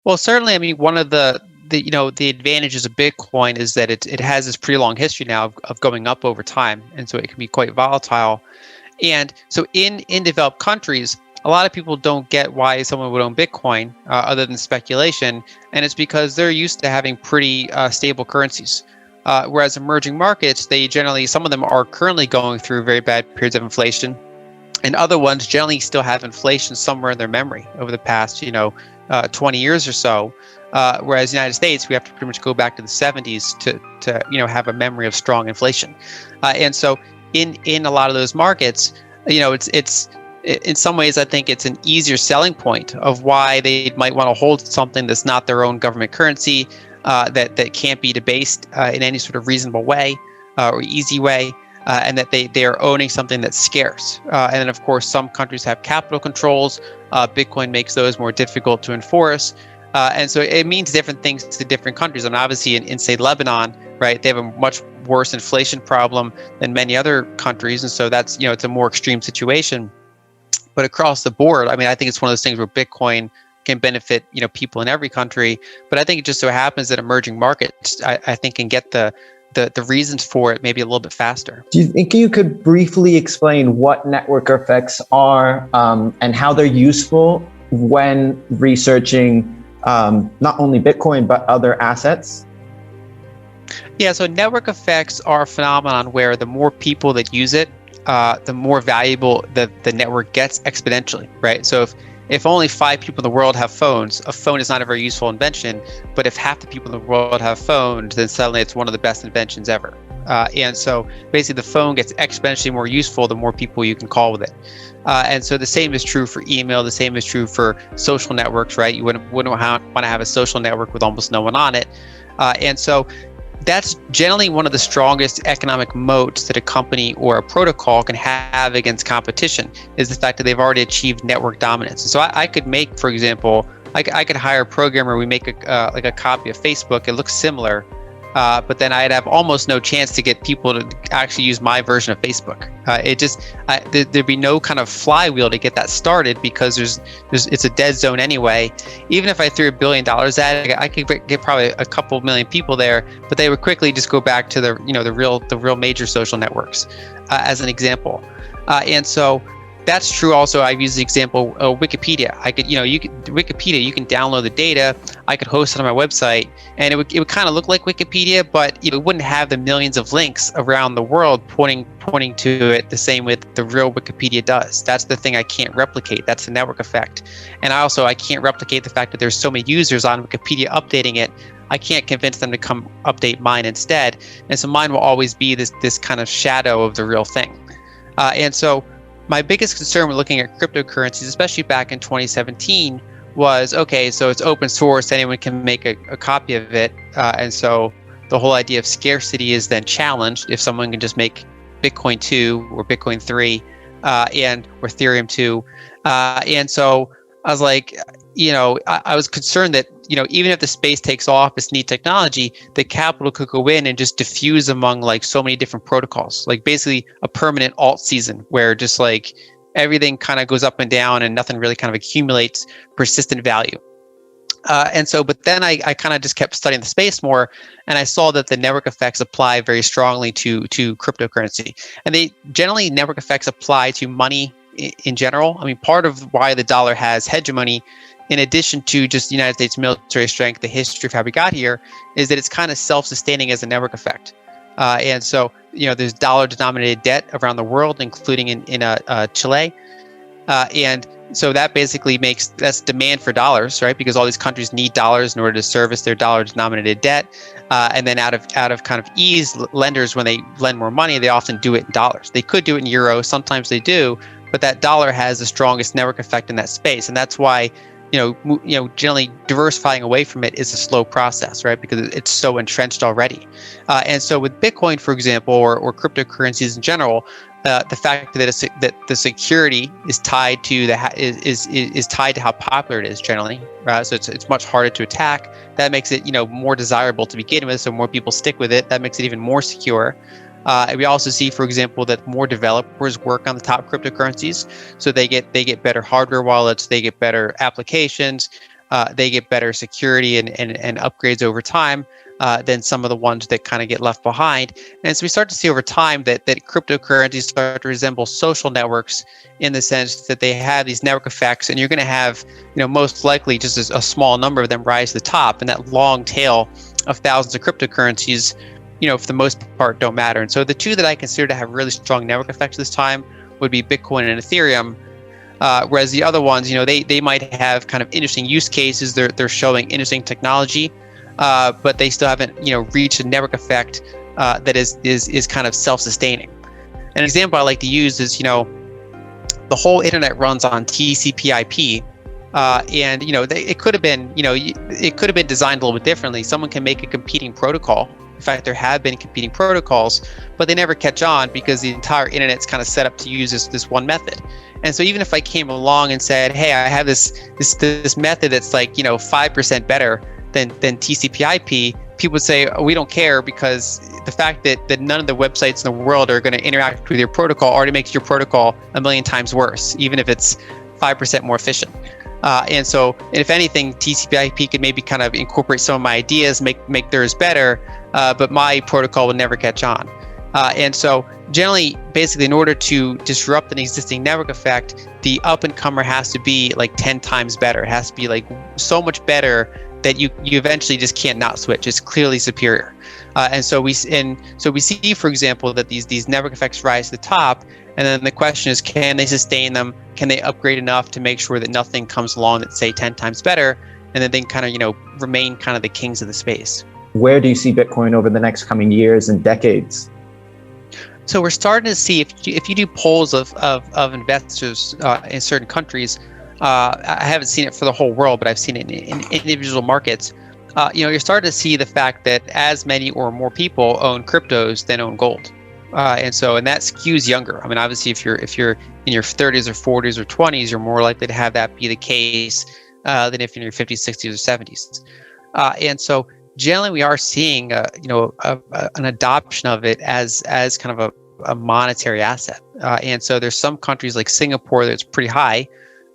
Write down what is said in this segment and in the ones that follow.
Well, certainly, I mean, one of the advantages of Bitcoin is that it has this pretty long history now of going up over time, and so it can be quite volatile. And so in developed countries, a lot of people don't get why someone would own Bitcoin other than speculation, and it's because they're used to having pretty stable currencies. Whereas emerging markets, they generally, some of them are currently going through very bad periods of inflation, and other ones generally still have inflation somewhere in their memory over the past 20 years or so. Whereas the United States, we have to pretty much go back to the 70s to have a memory of strong inflation. And so in a lot of those markets, it's in some ways, I think it's an easier selling point of why they might want to hold something that's not their own government currency, that can't be debased in any sort of reasonable way or easy way, and that they are owning something that's scarce. And then, of course, some countries have capital controls. Bitcoin makes those more difficult to enforce. And so it means different things to different countries. And obviously in say, Lebanon, right, they have a much worse inflation problem than many other countries. And so that's, it's a more extreme situation. But across the board, I mean, I think it's one of those things where Bitcoin can benefit, people in every country. But I think it just so happens that emerging markets, I think, can get the reasons for it maybe a little bit faster. Do you think you could briefly explain what network effects are and how they're useful when researching not only Bitcoin, but other assets? Yeah, so network effects are a phenomenon where the more people that use it, the more valuable the network gets exponentially, right? So if only 5 people in the world have phones, a phone is not a very useful invention. But if half the people in the world have phones, then suddenly it's one of the best inventions ever. And so basically the phone gets exponentially more useful the more people you can call with it. And so the same is true for email. The same is true for social networks, right? You wouldn't want to have a social network with almost no one on it. And so that's generally one of the strongest economic moats that a company or a protocol can have against competition, is the fact that they've already achieved network dominance. And so I could make, for example, I could hire a programmer. We make a copy of Facebook. It looks similar, but then I'd have almost no chance to get people to actually use my version of Facebook. There'd be no kind of flywheel to get that started, because it's a dead zone anyway. Even if I threw $1 billion at it, I could get probably a couple million people there, but they would quickly just go back to the real major social networks, as an example. And so that's true. Also, I've used the example of Wikipedia. Wikipedia, you can download the data. I could host it on my website, and it would kind of look like Wikipedia, but it wouldn't have the millions of links around the world pointing to it the same way the real Wikipedia does. That's the thing I can't replicate. That's the network effect. And I can't replicate the fact that there's so many users on Wikipedia updating it. I can't convince them to come update mine instead. And so mine will always be this kind of shadow of the real thing. And so my biggest concern when looking at cryptocurrencies, especially back in 2017, was, okay, so it's open source, anyone can make a copy of it. And so the whole idea of scarcity is then challenged if someone can just make Bitcoin 2 or Bitcoin 3 or Ethereum 2. And so I was like, I was concerned that, even if the space takes off, it's neat technology, the capital could go in and just diffuse among like so many different protocols, like basically a permanent alt season where just like everything kind of goes up and down and nothing really kind of accumulates persistent value. But then I kind of just kept studying the space more, and I saw that the network effects apply very strongly to cryptocurrency. And network effects apply to money in general. I mean, part of why the dollar has hegemony, in addition to just the United States military strength, the history of how we got here, is that it's kind of self-sustaining as a network effect. And so, there's dollar-denominated debt around the world, including in Chile. And so that basically that's demand for dollars, right? Because all these countries need dollars in order to service their dollar-denominated debt. And then out of kind of ease, lenders, when they lend more money, they often do it in dollars. They could do it in euros, sometimes they do, but that dollar has the strongest network effect in that space. And that's why generally diversifying away from it is a slow process, right? Because it's so entrenched already. And so with Bitcoin, for example, or cryptocurrencies in general, the fact that the security is tied to tied to how popular it is generally, right? So it's much harder to attack. That makes it more desirable to begin with, so more people stick with it. That makes it even more secure. We also see, for example, that more developers work on the top cryptocurrencies, so they get better hardware wallets, they get better applications. they get better security and upgrades over time than some of the ones that kind of get left behind. And so we start to see over time that cryptocurrencies start to resemble social networks in the sense that they have these network effects, and you're going to have, most likely just a small number of them rise to the top, and that long tail of thousands of cryptocurrencies, for the most part, don't matter. And so the two that I consider to have really strong network effects this time would be Bitcoin and Ethereum. Whereas the other ones, they might have kind of interesting use cases. They're showing interesting technology, but they still haven't, reached a network effect that is kind of self-sustaining. An example I like to use is, the whole internet runs on TCP/IP, and it could have been, it could have been designed a little bit differently. Someone can make a competing protocol. In fact, there have been competing protocols, but they never catch on because the entire internet's kind of set up to use this one method. And so even if I came along and said, hey, I have this method that's like 5% better than TCP/IP, people would say, oh, we don't care, because the fact that none of the websites in the world are going to interact with your protocol already makes your protocol a million times worse, even if it's 5% more efficient. And so, if anything, TCP/IP could maybe kind of incorporate some of my ideas, make theirs better, but my protocol would never catch on. And so, generally, basically, in order to disrupt an existing network effect, the up-and-comer has to be like 10 times better. It has to be like so much better that you eventually just can't not switch. It's clearly superior. And so we see, for example, that these network effects rise to the top, and then the question is, can they sustain them? Can they upgrade enough to make sure that nothing comes along that's, say, 10 times better, and then they kind of remain kind of the kings of the space? Where do you see Bitcoin over the next coming years and decades? So we're starting to see, if you do polls of investors in certain countries, I haven't seen it for the whole world, but I've seen it in individual markets. You're starting to see the fact that as many or more people own cryptos than own gold, and that skews younger. I mean, obviously, if you're in your 30s or 40s or 20s, you're more likely to have that be the case than if you're in your 50s, 60s, or 70s. And so generally, we are seeing an adoption of it as kind of a monetary asset. And so there's some countries like Singapore that's pretty high.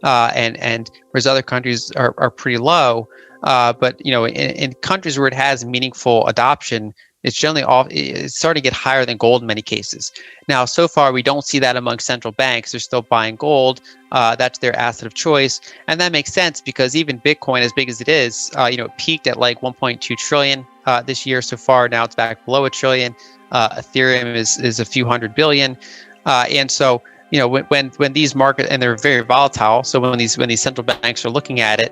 And whereas other countries are pretty low, but in countries where it has meaningful adoption, it's generally it's starting to get higher than gold in many cases. Now, so far we don't see that among central banks. They're still buying gold. That's their asset of choice, and that makes sense because even Bitcoin, as big as it is, it peaked at like 1.2 trillion this year so far. Now it's back below a trillion. Ethereum is a few hundred billion, and so. When these markets, and they're very volatile, so when these central banks are looking at it,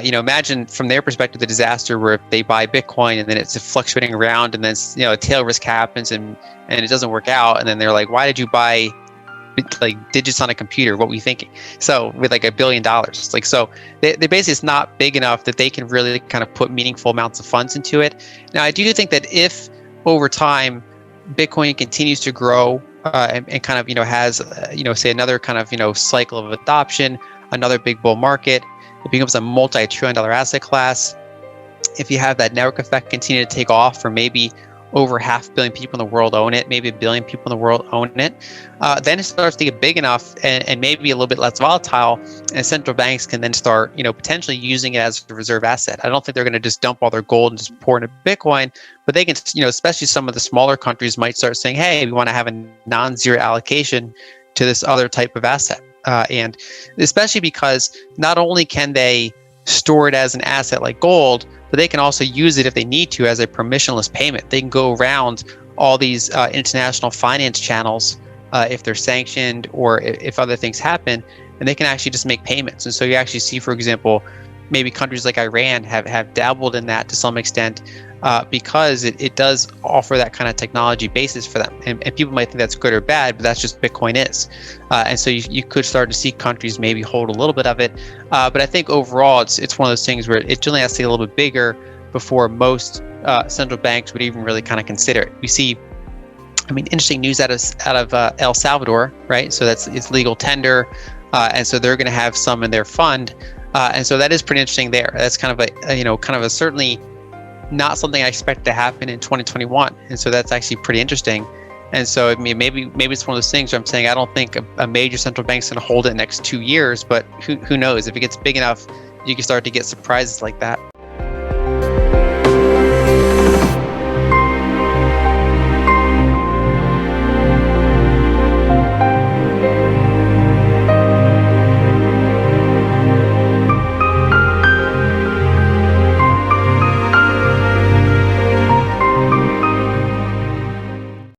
imagine from their perspective the disaster where they buy Bitcoin and then it's fluctuating around, and then a tail risk happens and it doesn't work out, and then they're like, why did you buy like digits on a computer? What were you thinking? So with like $1 billion, like, so they basically, it's not big enough that they can really kind of put meaningful amounts of funds into it. Now, I do think that if over time Bitcoin continues to grow and kind of has say another kind of cycle of adoption, another big bull market, it becomes a multi-trillion-dollar asset class. If you have that network effect continue to take off, for maybe over 500 million people in the world own it, maybe 1 billion people in the world own it, then it starts to get big enough and maybe a little bit less volatile, and central banks can then start potentially using it as a reserve asset. I don't think they're going to just dump all their gold and just pour into Bitcoin, but they can, especially some of the smaller countries might start saying, hey, we want to have a non-zero allocation to this other type of asset. And especially because not only can they store it as an asset like gold, but they can also use it if they need to as a permissionless payment. They can go around all these international finance channels if they're sanctioned or if other things happen, and they can actually just make payments. And so you actually see, for example, maybe countries like Iran have dabbled in that to some extent because it does offer that kind of technology basis for them. And people might think that's good or bad, but that's just Bitcoin is. And so you could start to see countries maybe hold a little bit of it. But I think overall, it's one of those things where it generally has to get a little bit bigger before most central banks would even really kind of consider it. We see, interesting news out of El Salvador, right? So it's legal tender. And so they're going to have some in their fund. And so that is pretty interesting there. That's kind of a certainly not something I expect to happen in 2021. And so that's actually pretty interesting. And so maybe it's one of those things where I'm saying I don't think a major central bank's going to hold it next 2 years, but who knows? If it gets big enough, you can start to get surprises like that.